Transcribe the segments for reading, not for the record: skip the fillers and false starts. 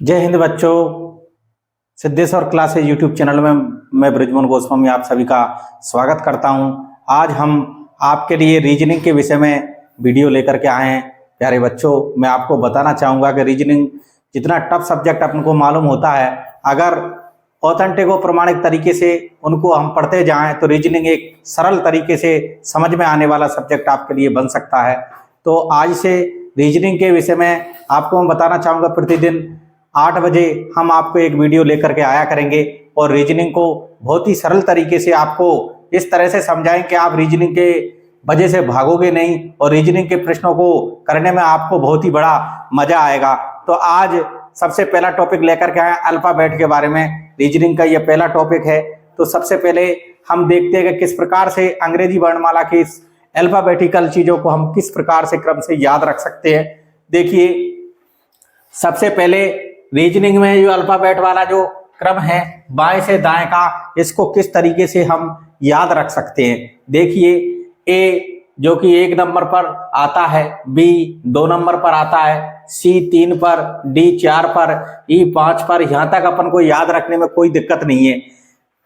जय हिंद बच्चों। Siddheshwar classes YouTube channel में मैं बृजमोहन गोस्वामी आप सभी का स्वागत करता हूं। आज हम आपके लिए रीजनिंग के विषय में वीडियो लेकर के आए हैं। प्यारे बच्चों, मैं आपको बताना चाहूँगा कि रीजनिंग जितना टफ सब्जेक्ट अपन को मालूम होता है, अगर ऑथेंटिक और प्रमाणिक तरीके से उनको हम पढ़ते जाएं तो रीजनिंग एक सरल तरीके से समझ में आने वाला सब्जेक्ट आपके लिए बन सकता है। तो आज से रीजनिंग के विषय में आपको मैं बताना चाहूँगा, प्रतिदिन 8 बजे हम आपको एक वीडियो लेकर के आया करेंगे और रीजनिंग को बहुत ही सरल तरीके से आपको इस तरह से समझाएं कि आप रीजनिंग के वजह से भागोगे नहीं और रीजनिंग के प्रश्नों को करने में आपको बहुत ही बड़ा मजा आएगा। तो आज सबसे पहला टॉपिक लेकर के आए अल्फाबेट के बारे में। रीजनिंग का ये पहला टॉपिक है। तो सबसे पहले हम देखते हैं कि किस प्रकार से अंग्रेजी वर्णमाला की इस अल्फाबेटिकल चीजों को हम किस प्रकार से क्रम से याद रख सकते हैं। देखिए, सबसे पहले रीजनिंग में जो अल्फाबेट वाला जो क्रम है बाएं से दाएं का, इसको किस तरीके से हम याद रख सकते हैं। देखिए, ए जो कि 1 नंबर पर आता है, बी 2 नंबर पर आता है, सी 3 पर, डी 4 पर, ई 5 पर। यहां तक अपन को याद रखने में कोई दिक्कत नहीं है।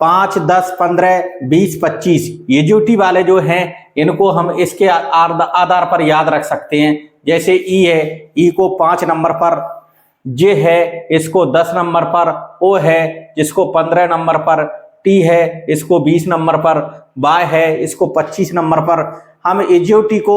5, 10, 15, 20, 25 ये यूटी वाले जो हैं इनको हम इसके आधार पर याद रख सकते हैं। जैसे ई है, ई को 5 नंबर पर, जे है इसको 10 नंबर पर, ओ है जिसको 15 नंबर पर, टी है इसको 20 नंबर पर, बाय है इसको 25 नंबर पर। हम एजीओटी को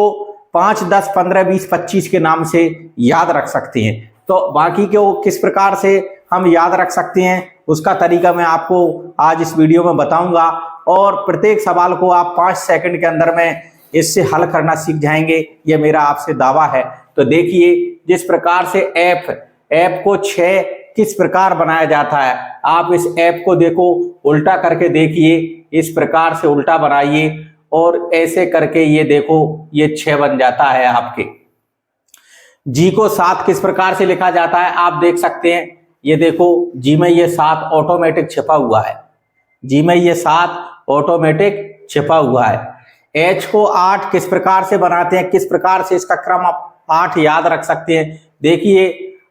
5, 10, 15, 20, 25 के नाम से याद रख सकते हैं। तो बाकी को किस प्रकार से हम याद रख सकते हैं उसका तरीका मैं आपको आज इस वीडियो में बताऊंगा और प्रत्येक सवाल को आप 5 सेकंड के अंदर में इससे हल करना सीख जाएंगे, यह मेरा आपसे दावा है। तो देखिए, जिस प्रकार से ऐप को 6 किस प्रकार बनाया जाता है, आप इस ऐप को देखो, उल्टा करके देखिए, इस प्रकार से उल्टा बनाइए और ऐसे करके ये देखो, ये 6 बन जाता है आपके। जी को 7 किस प्रकार से लिखा जाता है आप देख सकते हैं। ये देखो, जी में ये 7 ऑटोमेटिक छिपा हुआ है, जी में ये 7 ऑटोमेटिक छिपा हुआ है। एच को 8 किस प्रकार से बनाते हैं, किस प्रकार से इसका क्रम आप 8 याद रख सकते हैं। देखिए,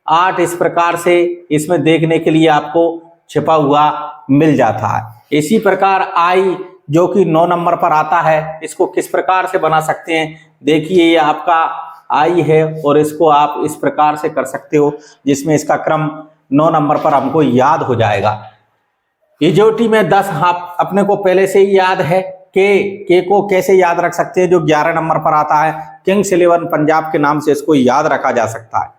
8 इस प्रकार से इसमें देखने के लिए आपको छिपा हुआ मिल जाता है। इसी प्रकार आई जो कि 9 नंबर पर आता है, इसको किस प्रकार से बना सकते हैं। देखिए, ये आपका आई है और इसको आप इस प्रकार से कर सकते हो जिसमें इसका क्रम 9 नंबर पर हमको याद हो जाएगा। इजोटी में 10 आप अपने को पहले से ही याद है। के को कैसे याद रख सकते हैं, जो 11 नंबर पर आता है, किंग्स 11 पंजाब के नाम से इसको याद रखा जा सकता है।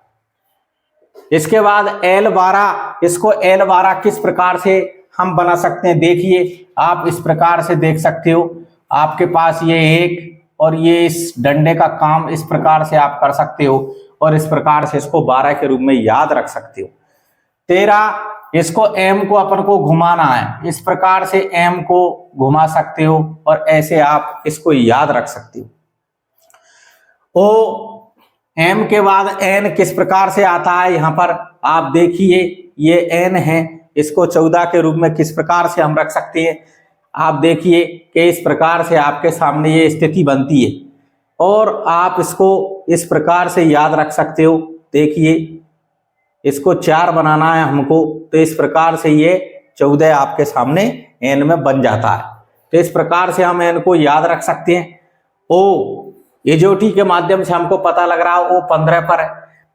इसके बाद L12, इसको L12 किस प्रकार से हम बना सकते हैं। देखिए, आप इस प्रकार से देख सकते हो, आपके पास ये एक और ये इस डंडे का काम इस प्रकार से आप कर सकते हो और इस प्रकार से इसको 12 के रूप में याद रख सकते हो। 13, इसको M को अपन को घुमाना है, इस प्रकार से M को घुमा सकते हो और ऐसे आप इसको याद रख सकते हो। ओ M के बाद N किस प्रकार से आता है, यहां पर आप देखिए, ये N है, इसको 14 के रूप में किस प्रकार से हम रख सकते हैं। आप देखिए कि इस प्रकार से आपके सामने ये स्थिति बनती है और आप इसको इस प्रकार से याद रख सकते हो। देखिए, इसको 4 बनाना है हमको, तो इस प्रकार से ये 14 आपके सामने N में बन जाता है। तो इस प्रकार से हम N को याद रख सकते हैं। ओ एजोटी के माध्यम से हमको पता लग रहा है वो 15 पर है।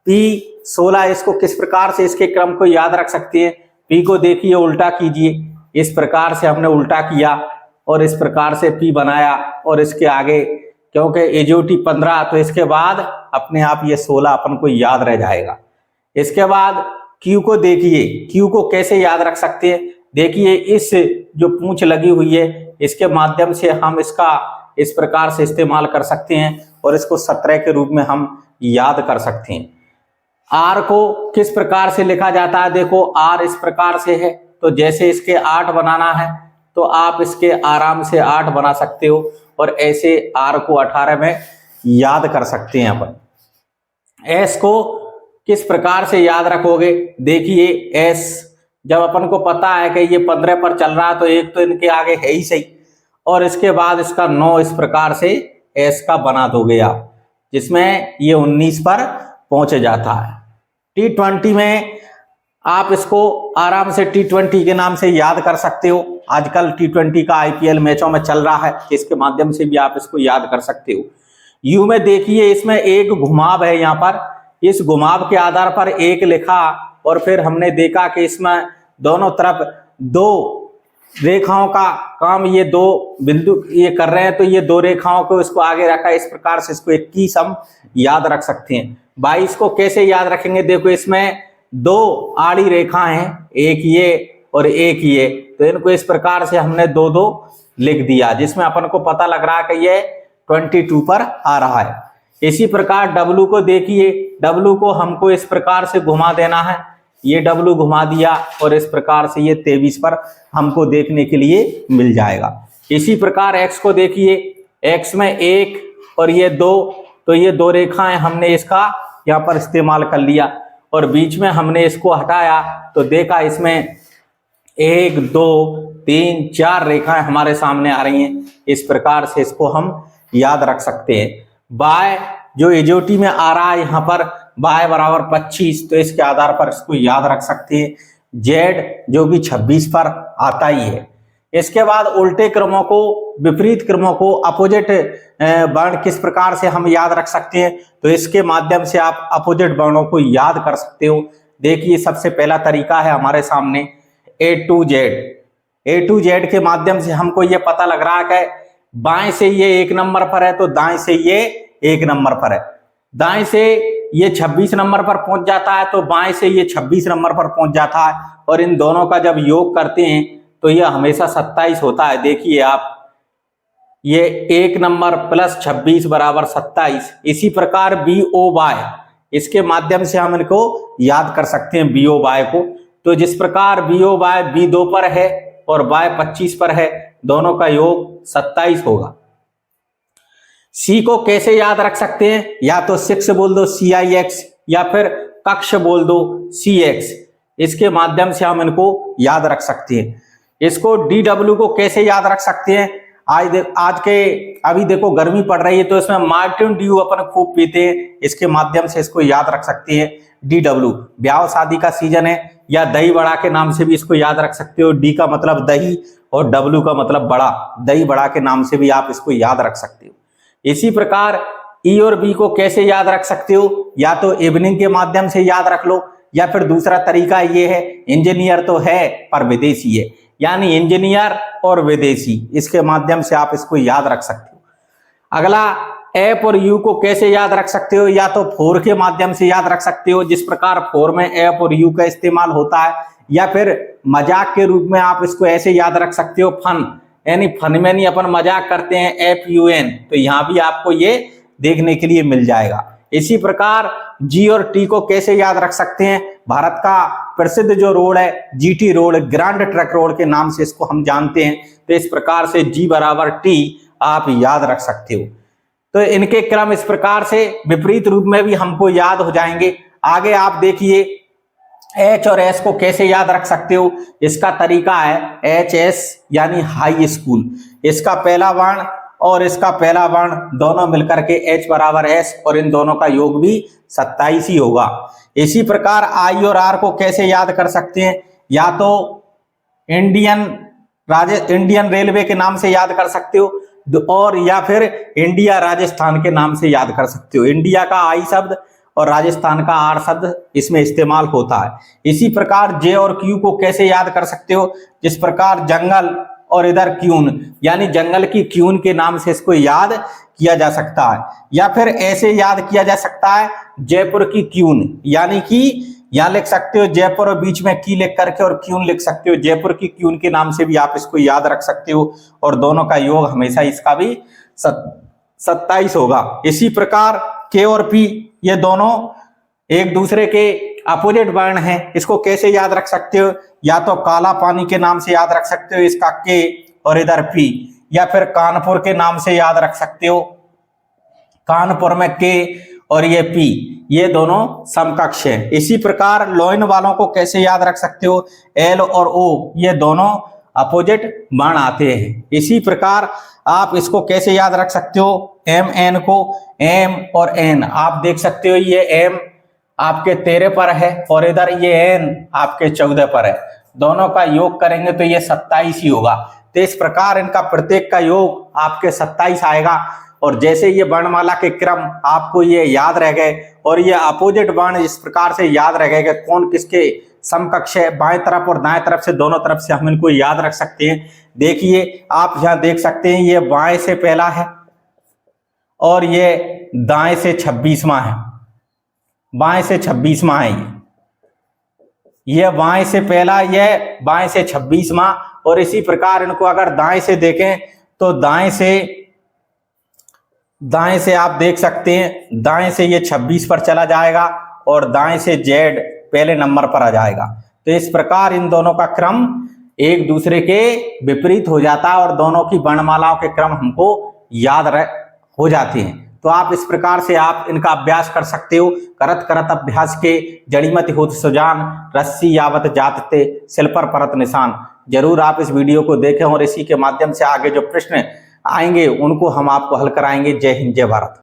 पी 16, इसको किस प्रकार से इसके क्रम को याद रख सकते हैं। पी को देखिए, उल्टा कीजिए, इस प्रकार से हमने उल्टा किया और इस प्रकार से पी बनाया और इसके आगे क्योंकि एजोटी 15 तो इसके बाद अपने आप ये 16 अपन को याद रह जाएगा। इसके बाद क्यू को देखिए, क्यू को कैसे याद रख सकते हैं। देखिए, इस जो पूंछ लगी हुई है इसके माध्यम से हम इसका इस प्रकार से इस्तेमाल कर सकते हैं और इसको 17 के रूप में हम याद कर सकते हैं। आर को किस प्रकार से लिखा जाता है। देखो, आर इस प्रकार से है, तो जैसे इसके 8 बनाना है तो आप इसके आराम से 8 बना सकते हो और ऐसे आर को 18 में याद कर सकते हैं अपन। एस को किस प्रकार से याद रखोगे। देखिए, एस जब अपन को पता है कि ये 15 पर चल रहा है तो एक तो इनके आगे है ही सही और इसके बाद इसका 9 इस प्रकार से एस का बना दोगे आप, जिसमें ये 19 पर पहुंच जाता है। T20 में आप इसको आराम से T20 के नाम से याद कर सकते हो। आजकल T20 का IPL मैचों में चल रहा है, इसके माध्यम से भी आप इसको याद कर सकते हो। यू में देखिए, इसमें एक घुमाव है यहाँ पर, इस घुमाव के आधार पर एक लिखा और फिर हमने देखा कि इसमें दोनों तरफ दो रेखाओं का काम, ये दो बिंदु ये कर रहे हैं, तो ये दो रेखाओं को इसको आगे रखा। इस प्रकार से इसको 21 हम याद रख सकते हैं। 22 को कैसे याद रखेंगे? देखो, इसमें दो आड़ी रेखा हैं, एक ये और एक ये, तो इनको इस प्रकार से हमने दो दो लिख दिया, जिसमें अपन को पता लग रहा है कि ये 22 पर आ रहा है। इसी प्रकार W को देखिए, W को हमको इस प्रकार से घुमा देना है, ये W घुमा दिया और इस प्रकार से ये 23 पर हमको देखने के लिए मिल जाएगा। इसी प्रकार X को देखिए, X में 1 और ये 2, तो ये दो रेखाएं हमने इसका यहाँ पर इस्तेमाल कर लिया और बीच में हमने इसको हटाया तो देखा इसमें 1 2 3 4 रेखाएं हमारे सामने आ रही हैं। इस प्रकार से इसको हम याद रख सकते हैं। y जो एजोटी में आ रहा है यहाँ पर y बराबर 25, तो इसके आधार पर इसको याद रख सकते हैं। z जो कि 26 पर आता ही है। इसके बाद उल्टे क्रमों को, विपरीत क्रमों को, अपोजिट वर्ण किस प्रकार से हम याद रख सकते हैं, तो इसके माध्यम से आप अपोजिट वर्णों को याद कर सकते हो। देखिए, सबसे पहला तरीका है हमारे सामने A to Z के माध्यम से हमको ये पता लग रहा है कि बाएं से ये 1 नंबर पर है तो दाएं से ये 1 नंबर पर है, दाएं से ये 26 नंबर पर पहुंच जाता है तो बाएं से ये 26 नंबर पर पहुंच जाता है, और इन दोनों का जब योग करते हैं तो ये हमेशा 27 होता है। देखिए आप, ये 1 नंबर प्लस 26 बराबर 27। इसी प्रकार BOY, इसके माध्यम से हम इनको याद कर सकते हैं BOY को। तो जिस प्रकार BOY B2 पर है और Y 25 पर है, दोनों का योग 27 होगा। C को कैसे याद रख सकते हैं? या तो 6 बोल दो CIX, या फिर कक्ष बोल दो CX, इसके माध्यम से हम इनको याद रख सकते हैं। इसको DW को कैसे याद रख सकते हैं? आज के अभी देखो गर्मी पड़ रही है तो इसमें मार्टिन ड्यू अपन खूब पीते हैं, इसके माध्यम से इसको याद रख सकते हैं। DW ब्याह शादी का सीजन है, या दही बड़ा के नाम से भी इसको याद रख सकते हो। D का मतलब दही और W का मतलब बड़ा, दही बड़ा के नाम से भी आप इसको याद रख सकते हो। इसी प्रकार E और B को कैसे याद रख सकते हो? या तो इवनिंग के माध्यम से याद रख लो, या फिर दूसरा तरीका ये है, इंजीनियर तो है पर विदेशी है, यानी इंजीनियर और विदेशी, इसके माध्यम से आप इसको याद रख सकते हो। अगला F और U को कैसे याद रख सकते हो? या तो 4 के माध्यम से याद रख सकते हो, जिस प्रकार 4 में F और U का इस्तेमाल होता है, या फिर मजाक के रूप में आप इसको ऐसे याद रख सकते हो, फन, यानी फन में नहीं अपन मजाक करते हैं FUN, तो यहाँ भी आपको ये देखने के लिए मिल जाएगा। इसी प्रकार G और T को कैसे याद रख सकते हैं? भारत का प्रसिद्ध जो रोड है GT road, grand truck road के नाम से इसको हम जानते हैं, तो इस प्रकार से G बराबर T आप याद रख सकते हो। तो इनके क्रम इस प्रकार से विपरीत रूप में भी हमको याद हो जाएंगे। आगे आप देखिए, H और S को कैसे याद रख सकते हो? इसका तरीका है HS यानी हाई स्कूल, इसका पहला वर्ण और इसका पहला वर्ण दोनों मिलकर के H बराबर S, और इन दोनों का योग भी 27 ही होगा। इसी प्रकार I और R को कैसे याद कर सकते हैं? या तो इंडियन रेलवे के नाम से याद कर सकते हो, और या फिर इंडिया राजस्थान के नाम से याद कर सकते हो। इंडिया का I शब्द और राजस्थान का R शब्द इसमें इस्तेमाल होता है। इसी प्रकार J और Q को कैसे याद कर सकते हो? जिस प्रकार जंगल और इधर क्यून, यानी जंगल की क्यून के नाम से इसको याद किया जा सकता है। या फिर ऐसे याद किया जा सकता है, जयपुर की क्यून, यानी कि यहाँ लिख सकते हो जयपुर और बीच में की लिख करके और क्यून लिख सकते हो, जयपुर की क्यून के नाम से भी आप इसको याद रख सकते हो, और दोनों का योग हमेशा इसका भी 27 होगा। इसी प्रकार K और P ये दोनों एक दूसरे के अपोजिट वर्ण हैं, इसको कैसे याद रख सकते हो? या तो काला पानी के नाम से याद रख सकते हो इसका K और इधर P, या फिर कानपुर के नाम से याद रख सकते हो, कानपुर में K और ये P, ये दोनों समकक्ष हैं। इसी प्रकार लोइन वालों को कैसे याद रख सकते हो? L और O ये दोनों अपोजिट वर्ण आते हैं। इसी प्रकार आप इसको कैसे याद रख सकते हो? M N को M और N आप देख सकते हो, ये M आपके 13 पर है और इधर ये n आपके 14 पर है। दोनों का योग करेंगे तो ये 27 ही होगा। तो इस प्रकार इनका प्रत्येक का योग आपके 27 आएगा। और जैसे ये वर्णमाला के क्रम आपको ये याद रह गए और ये अपोजिट वर्ण इस प्रकार से याद रह गए कि कौन किसके समकक्ष है, बाएं तरफ और दाएं तरफ से दोनों तरफ से हम इनको याद रख सकते हैं। देखिए आप यहाँ देख सकते हैं ये बाएं से पहला है और ये दाएं से 26वां है। बाएं से 26वां है ये बाएं से पहला, ये बाएं से 26वां। और इसी प्रकार इनको अगर दाएं से देखें तो दाएं से आप देख सकते हैं, दाएं से ये 26 पर चला जाएगा और दाएं से Z पहले नंबर पर आ जाएगा। तो इस प्रकार इन दोनों का क्रम एक दूसरे के विपरीत हो जाता है और दोनों की वर्णमालाओं के क्रम हमको याद हो जाते हैं। तो आप इस प्रकार से आप इनका अभ्यास कर सकते हो। करत करत अभ्यास के जड़ीमति होत सुजान, रस्सी यावत जातते सिल पर परत निशान। जरूर आप इस वीडियो को देखें और इसी के माध्यम से आगे जो प्रश्न आएंगे उनको हम आपको हल कराएंगे। जय हिंद, जय भारत।